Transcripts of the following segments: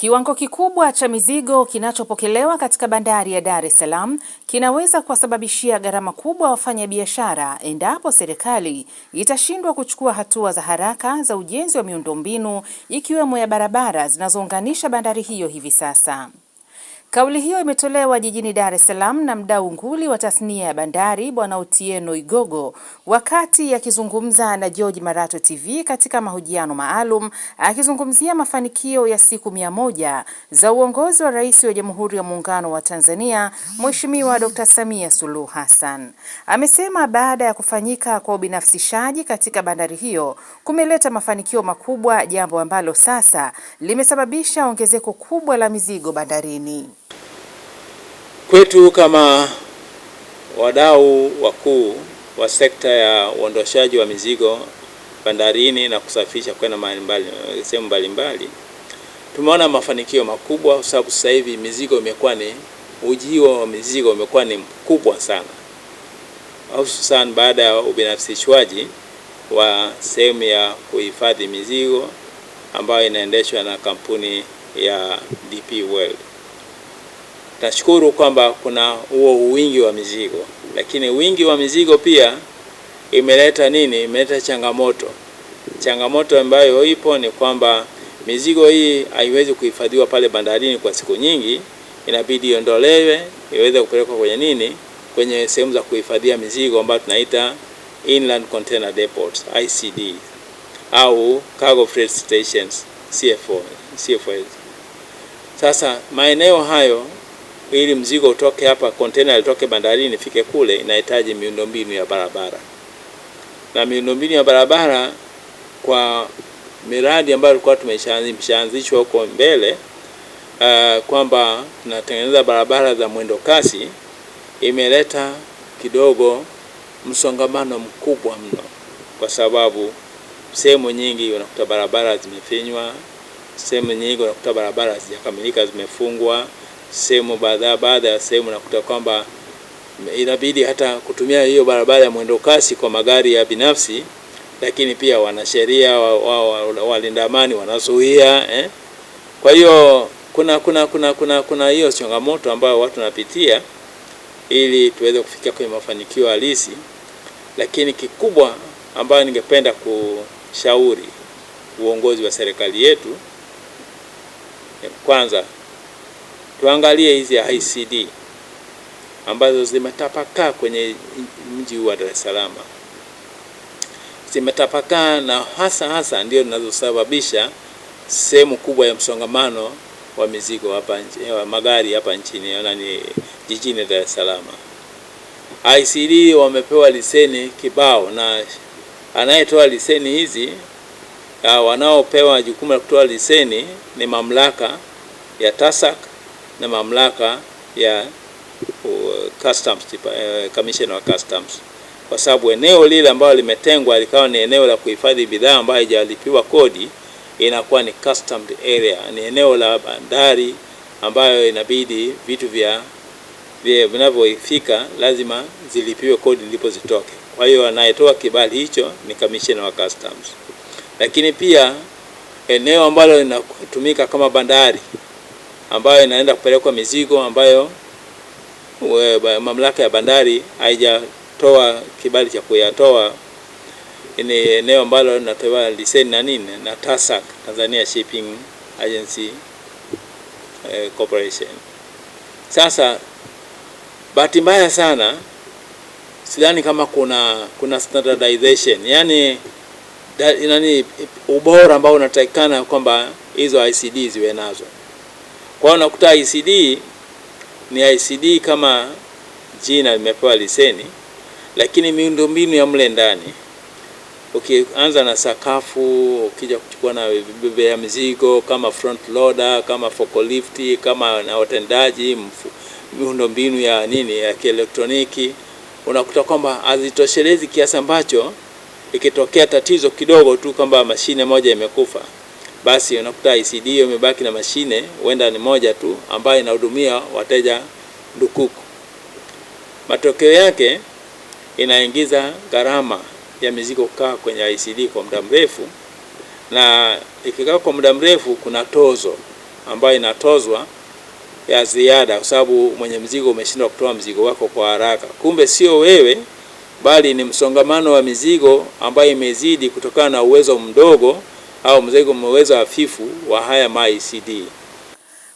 Kiwango kikubwa cha mizigo kinachopokelewa katika bandari ya Dar es Salaam kinaweza kuwasababishia gharama kubwa wafanyabiashara endapo serikali itashindwa kuchukua hatua za haraka za ujenzi wa miundombinu ikiwemo ya barabara zinazounganisha bandari hiyo hivi sasa. Kauli hiyo imetolewa jijini Dar es Salaam na mdau nguli wa tasnia ya bandari Bwana Otieno Igogo wakati akizungumza na George Marato TV katika mahojiano maalum akizungumzia mafanikio ya siku 100 za uongozi wa Rais wa Jamhuri ya Muungano wa Tanzania Mheshimiwa Dr. Samia Suluhu Hassan. Amesema baada ya kufanyika kwa ubinafsishaji katika bandari hiyo kumeleta mafanikio makubwa, jambo ambalo sasa limesababisha ongezeko kubwa la mizigo bandarini. Kwetu kama wadau wakuu wa sekta ya uondoshaji wa mizigo bandarini na kusafirisha kwenda sehemu mbalimbali, tumeona mafanikio makubwa kwa sababu sasa hivi mizigo imekuwa ni ujio wa mizigo umekuwa ni mkubwa sana, hususan baada ya ubinafsishwaji wa sehemu ya kuhifadhi mizigo ambayo inaendeshwa na kampuni ya DP World. Nashukuru kwamba kuna huo wingi wa mizigo, lakini wingi wa mizigo pia imeleta nini? Imeleta changamoto. Changamoto ambayo ipo ni kwamba mizigo hii haiwezi kuhifadhiwa pale bandarini kwa siku nyingi, inabidi iondolewe iweze kupelekwa kwenye nini? Kwenye sehemu za kuhifadhia mizigo ambayo tunaita Inland Container Depots ICD au Cargo Freight Stations CFOs. Sasa maeneo hayo, ili mzigo utoke hapa container itoke bandarini ifike kule, inahitaji miundombinu ya barabara. Na miundombinu ya barabara kwa miradi ambayo tulikuwa tumeshaanzishwa huko mbele, kwamba tunatengeneza barabara za mwendo kasi, imeleta kidogo msongamano mkubwa mno, kwa sababu sehemu nyingi unakuta barabara zimefinywa, sehemu nyingi unakuta barabara hazijakamilika, zimefungwa, sehemu baadhi ya sehemu nakuta kwamba inabidi hata kutumia hiyo barabara ya mwendo kasi kwa magari ya binafsi, lakini pia wanasheria walinda amani wanazuia. Kwa hiyo kuna hiyo changamoto ambayo watu wanapitia ili tuweze kufikia kwenye mafanikio halisi. Lakini kikubwa ambayo ningependa kushauri uongozi wa serikali yetu, kwanza tuangalie hizi ICD ambazo zimetapakaa kwenye mji wa Dar es Salaam. Zimetapakaa na hasa ndio zinazosababisha sehemu kubwa ya msongamano wa mizigo hapa wa magari hapa nchini, jijini Dar es Salaam. ICD wamepewa leseni kibao, na anayetoa leseni hizi, wanaopewa jukumu la kutoa leseni ni mamlaka ya TASAC na mamlaka ya Customs, Commissioner wa Customs, kwa sababu eneo lile ambalo limetengwa likawa ni eneo la kuhifadhi bidhaa ambayo haijalipiwa kodi, inakuwa ni customs area, ni eneo la bandari ambayo inabidi vitu vinavyofika lazima zilipiwe kodi ndipo zitoke. Kwa hiyo anayetoa kibali hicho ni Commissioner wa Customs. Lakini pia eneo ambalo linatumika kama bandari ambayo inaenda kupelekwa mizigo ambayo mamlaka ya bandari haijatoa kibali cha kuyatoa, ni eneo ambalo linatoa leseni na TASAC, Tanzania Shipping Agency Corporation. Sasa bahati mbaya sana sidhani kama kuna standardization, yani ubora ambao unatakikana kwamba hizo ICD ziwe nazo. Kwa hiyo unakuta ICD ni ICD kama jina limepewa leseni, lakini miundombinu ya mle ndani, ukianza na sakafu, ukija kuchukua na vibebea mizigo kama front loader, kama forklift, kama na watendaji, miundombinu ya ya kielektroniki, unakuta kwamba hazitoshelezi kiasi ambacho ikitokea tatizo kidogo tu kwamba mashine moja imekufa, basi unakuta ICD imebaki na mashine huenda ni moja tu ambayo inahudumia wateja ndukuku. Matokeo yake inaingiza gharama ya mizigo kukaa kwenye ICD kwa muda mrefu, na ikikaa kwa muda mrefu kuna tozo ambayo inatozwa ya ziada, kwa sababu mwenye mzigo umeshindwa kutoa mzigo wako kwa haraka. Kumbe sio wewe, bali ni msongamano wa mizigo ambayo imezidi kutokana na uwezo mdogo au mzigo uwezo hafifu wa haya ma-ECD.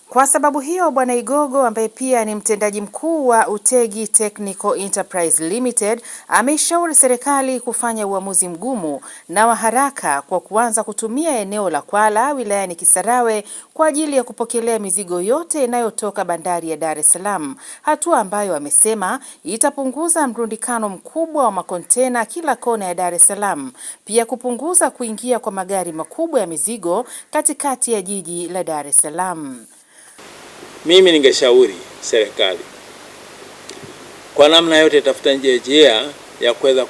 Kwa sababu hiyo, Bwana Igogo ambaye pia ni mtendaji mkuu wa Utegi Technical Enterprise Limited ameishauri serikali kufanya uamuzi mgumu na wa haraka kwa kuanza kutumia eneo la Kwala wilayani Kisarawe kwa ajili ya kupokelea mizigo yote inayotoka bandari ya Dar es Salaam, hatua ambayo amesema itapunguza mrundikano mkubwa wa makontena kila kona ya Dar es Salaam, pia kupunguza kuingia kwa magari makubwa ya mizigo katikati ya jiji la Dar es Salaam. Mimi ningeshauri serikali kwa namna yote tafuta njia ya kuweza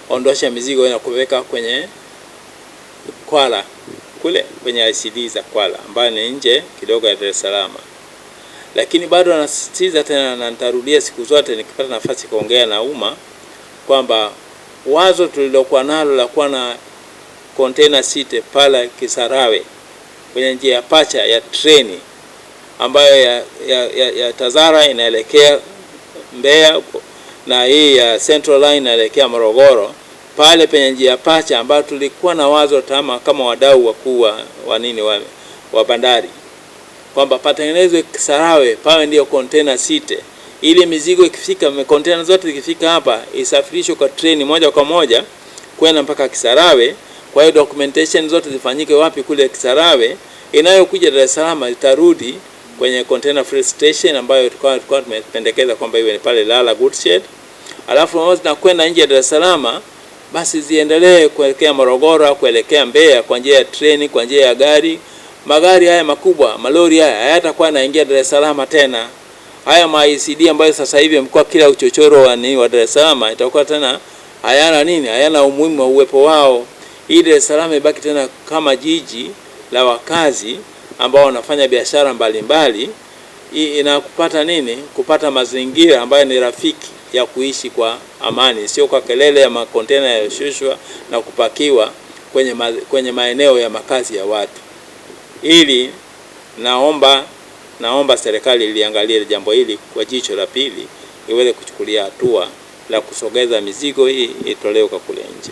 kuondosha mizigo na kuweka kwenye Kwala kule kwenye ICD za Kwala ambayo ni nje kidogo ya Dar es Salaam. Lakini bado anasisitiza tena, na nitarudia siku zote nikipata nafasi kuongea na umma, kwamba wazo tulilokuwa nalo la kuwa na container site pala Kisarawe kwenye njia ya pacha ya treni ambayo ya Tazara inaelekea Mbeya na hii ya Central Line inaelekea Morogoro, pale penye njia pacha ambayo tulikuwa na wazo kama wadau wakuu wa bandari kwamba patengenezwe Kisarawe pawe ndio container site, ili mizigo ikifika, container zote zikifika hapa isafirishwe kwa treni moja kwa moja kwenda mpaka Kisarawe. Kwa hiyo documentation zote zifanyike wapi? Kule Kisarawe. Inayokuja Dar es Salaam itarudi kwenye container free station ambayo tulikuwa tumependekeza kwamba iwe pale Lala Goods Shed. Alafu mmoja na kwenda nje ya Dar es Salaam, basi ziendelee kuelekea Morogoro, kuelekea Mbeya kwa njia ya treni, kwa njia ya gari. Magari haya makubwa, malori haya hayatakuwa yanaingia Dar es Salaam tena. Haya ma-ECD ambayo sasa hivi yamekuwa kila uchochoro wa Dar es Salaam itakuwa tena hayana umuhimu wa uwepo wao. Hii Dar es Salaam ibaki tena kama jiji la wakazi ambao wanafanya biashara mbalimbali, inakupata kupata mazingira ambayo ni rafiki ya kuishi kwa amani, sio kwa kelele ya makontena yashushwa na kupakiwa kwenye maeneo ya makazi ya watu. Ili naomba serikali iliangalie jambo hili kwa jicho la pili, iweze kuchukulia hatua la kusogeza mizigo hii itolewe kwa kule nje.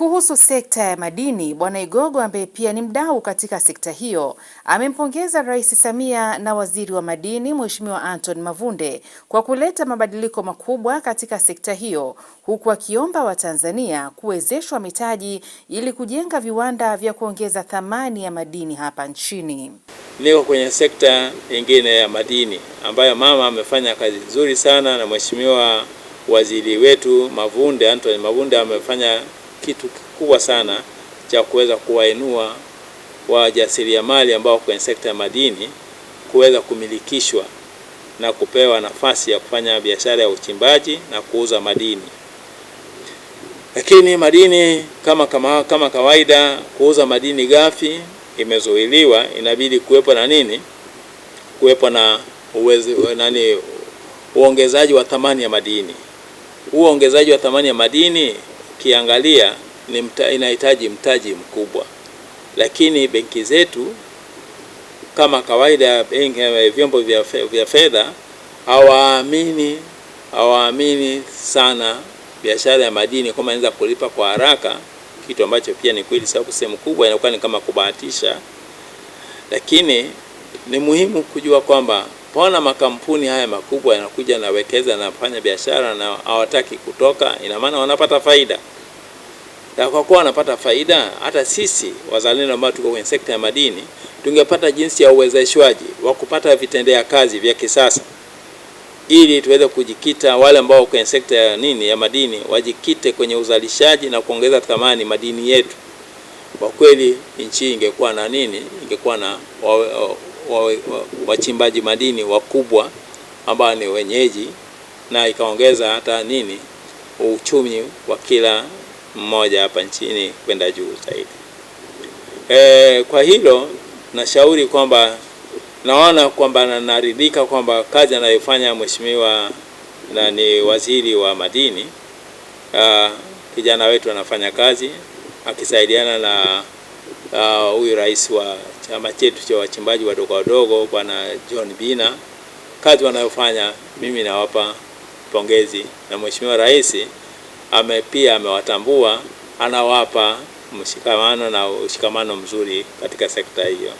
Kuhusu sekta ya madini, Bwana Igogo ambaye pia ni mdau katika sekta hiyo amempongeza Rais Samia na Waziri wa Madini Mheshimiwa Anton Mavunde kwa kuleta mabadiliko makubwa katika sekta hiyo, huku akiomba Watanzania kuwezeshwa mitaji ili kujenga viwanda vya kuongeza thamani ya madini hapa nchini. Niko kwenye sekta nyingine ya madini ambayo mama amefanya kazi nzuri sana, na Mheshimiwa Waziri wetu Mavunde, Anton Mavunde, amefanya kitu kikubwa sana cha kuweza kuwainua wajasiriamali ambao kwenye sekta ya madini kuweza kumilikishwa na kupewa nafasi ya kufanya biashara ya uchimbaji na kuuza madini. Lakini madini kama kawaida, kuuza madini ghafi imezuiliwa. Inabidi kuwepo na uongezaji wa thamani ya madini. Huo ongezaji wa thamani ya madini kiangalia inahitaji mtaji mkubwa, lakini benki zetu kama kawaida, vyombo vya fedha hawaamini sana biashara ya madini kama inaweza kulipa kwa haraka, kitu ambacho pia ni kweli, sababu sehemu kubwa inakuwa ni kama kubahatisha. Lakini ni muhimu kujua kwamba pona makampuni haya makubwa yanakuja na wekeza na kufanya biashara na hawataki kutoka, ina maana wanapata faida. Na kwa kuwa wanapata faida, hata sisi wazalendo ambao tuko kwenye sekta ya madini tungepata jinsi ya uwezeshwaji wa kupata vitendea kazi vya kisasa, ili tuweze kujikita, wale ambao kwenye sekta ya madini wajikite kwenye uzalishaji na kuongeza thamani madini yetu. Kwa kweli nchi ingekuwa na wachimbaji madini wakubwa ambao ni wenyeji, na ikaongeza hata uchumi wa kila mmoja hapa nchini kwenda juu zaidi. Kwa hilo nashauri kwamba naona kwamba naridhika kwamba kazi anayofanya mheshimiwa ni waziri wa madini, kijana wetu anafanya kazi akisaidiana na huyu rais wa chama chetu cha wachimbaji wadogo wadogo, Bwana John Bina, kazi wanayofanya mimi nawapa pongezi, na Mheshimiwa Rais pia amewatambua, anawapa mshikamano na ushikamano mzuri katika sekta hiyo.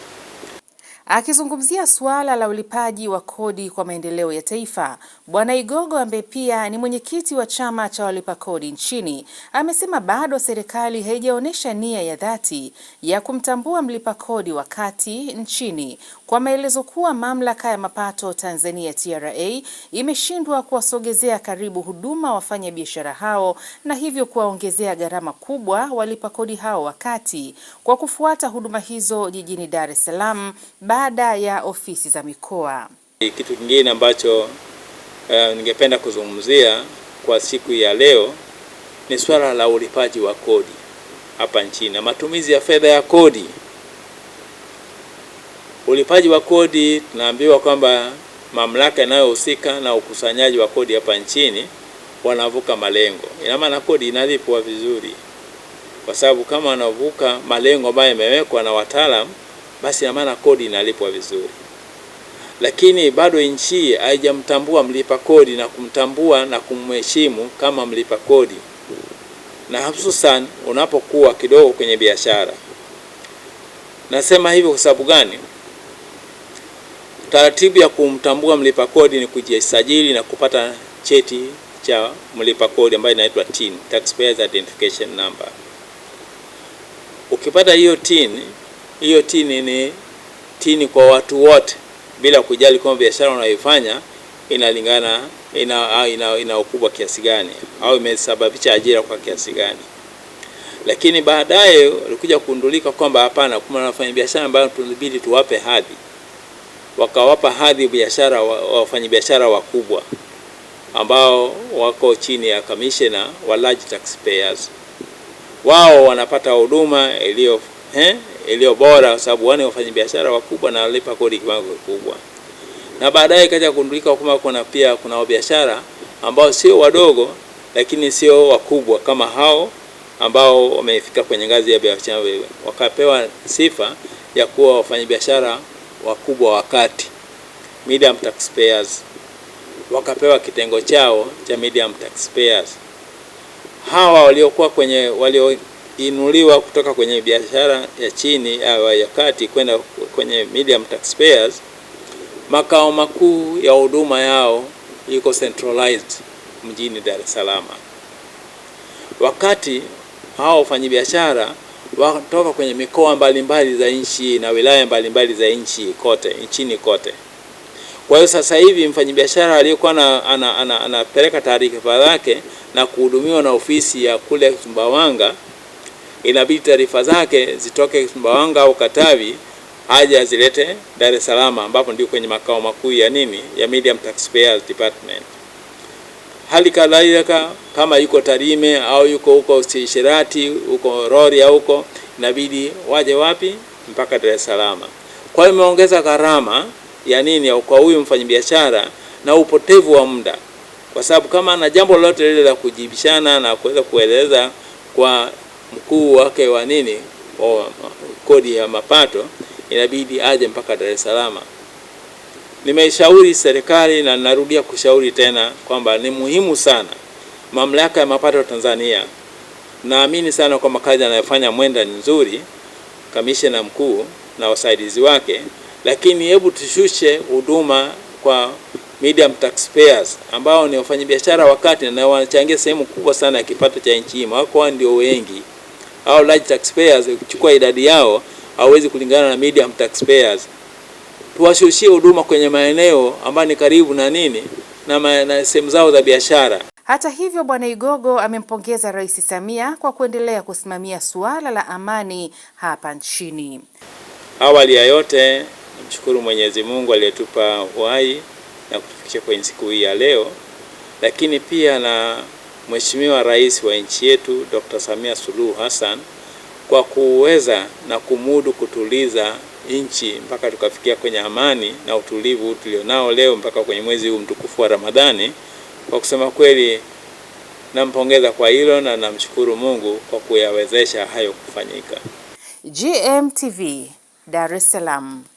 Akizungumzia suala la ulipaji wa kodi kwa maendeleo ya taifa, Bwana Igogo ambaye pia ni mwenyekiti wa chama cha walipa kodi nchini, amesema bado serikali haijaonyesha nia ya dhati ya kumtambua mlipa kodi wa kati nchini, kwa maelezo kuwa mamlaka ya mapato Tanzania TRA imeshindwa kuwasogezea karibu huduma wafanya biashara hao na hivyo kuwaongezea gharama kubwa walipa kodi hao wa kati kwa kufuata huduma hizo jijini Dar es Salaam baada ya ofisi za mikoa. Kitu kingine ambacho ningependa kuzungumzia kwa siku ya leo ni swala la ulipaji wa kodi hapa nchini na matumizi ya fedha ya kodi. Ulipaji wa kodi, tunaambiwa kwamba mamlaka inayohusika na ukusanyaji wa kodi hapa nchini wanavuka malengo. Ina maana kodi inalipwa vizuri, kwa sababu kama wanavuka malengo ambayo yamewekwa na wataalamu, basi ina maana kodi inalipwa vizuri. Lakini bado nchi haijamtambua mlipa kodi na kumtambua na kumheshimu kama mlipa kodi, na hususan unapokuwa kidogo kwenye biashara. Nasema hivyo kwa sababu gani? Taratibu ya kumtambua mlipa kodi ni kujisajili na kupata cheti cha mlipa kodi ambayo inaitwa TIN, Taxpayers Identification Number. Ukipata hiyo TIN ni TIN kwa watu wote bila kujali kwamba biashara unayoifanya inalingana ina ukubwa kiasi gani au imesababisha ajira kwa kiasi gani. Lakini baadaye ulikuja kugundulika kwamba hapana, kuna wafanyabiashara ambao tunabidi tuwape hadhi. Wakawapa hadhi biashara wafanyabiashara wakubwa ambao wako chini ya commissioner wa large taxpayers. Wao wanapata huduma iliyo bora kwa sababu wale wafanyabiashara wakubwa na walipa kodi kiwango kikubwa. Na baadaye kaja kugundulika kwamba kuna wabiashara ambao sio wadogo lakini sio wakubwa kama hao ambao wamefika kwenye ngazi ya biashara, wakapewa sifa ya kuwa wafanyabiashara wakubwa wakati, medium taxpayers, wakapewa kitengo chao cha medium taxpayers. Hawa walioinuliwa kutoka kwenye biashara ya chini au ya kati kwenda kwenye medium taxpayers, makao makuu ya huduma yao iko centralized mjini Dar es Salaam. Wakati hao wafanyabiashara watoka kwenye mikoa mbalimbali za nchi na wilaya mbalimbali za nchini kote. Kwa hiyo sasa hivi mfanyabiashara aliyekuwa anapeleka taarifa zake na kuhudumiwa na ofisi ya kule Sumbawanga, inabidi taarifa zake zitoke Sumbawanga au Katavi aje azilete Dar es Salaam, ambapo ndio kwenye makao makuu ya medium taxpayers department. Hali kadhalika kama yuko Tarime au yuko huko Shirati, huko Rorya huko, inabidi waje wapi? Mpaka Dar es Salaam. Kwa hiyo imeongeza gharama ya kwa huyu mfanyabiashara na upotevu wa muda, kwa sababu kama ana jambo lolote lile la kujibishana na kuweza kueleza kwa mkuu wake wa kodi ya mapato, inabidi aje mpaka Dar es Salaam. Nimeshauri serikali na narudia kushauri tena kwamba ni muhimu sana mamlaka ya mapato Tanzania, naamini sana kwamba kazi anayofanya Mwenda ni nzuri, kamishna mkuu na wasaidizi wake, lakini hebu tushushe huduma kwa medium taxpayers ambao ni wafanyabiashara wakati na wanachangia sehemu kubwa sana ya kipato cha nchi hii. Wako ndio wengi. Au large taxpayers kuchukua idadi yao hawezi kulingana na medium taxpayers. Tuwashushie huduma kwenye maeneo ambayo ni karibu na sehemu zao za biashara. Hata hivyo, Bwana Igogo amempongeza Rais Samia kwa kuendelea kusimamia suala la amani hapa nchini. Awali ya yote, namshukuru Mwenyezi Mungu aliyetupa uhai na kutufikisha kwenye siku hii ya leo, lakini pia na Mheshimiwa Rais wa nchi yetu Dr. Samia Suluhu Hassan kwa kuweza na kumudu kutuliza nchi mpaka tukafikia kwenye amani na utulivu tulionao leo mpaka kwenye mwezi huu mtukufu wa Ramadhani. Kwa kusema kweli nampongeza kwa hilo na namshukuru Mungu kwa kuyawezesha hayo kufanyika. GMTV, Dar es Salaam.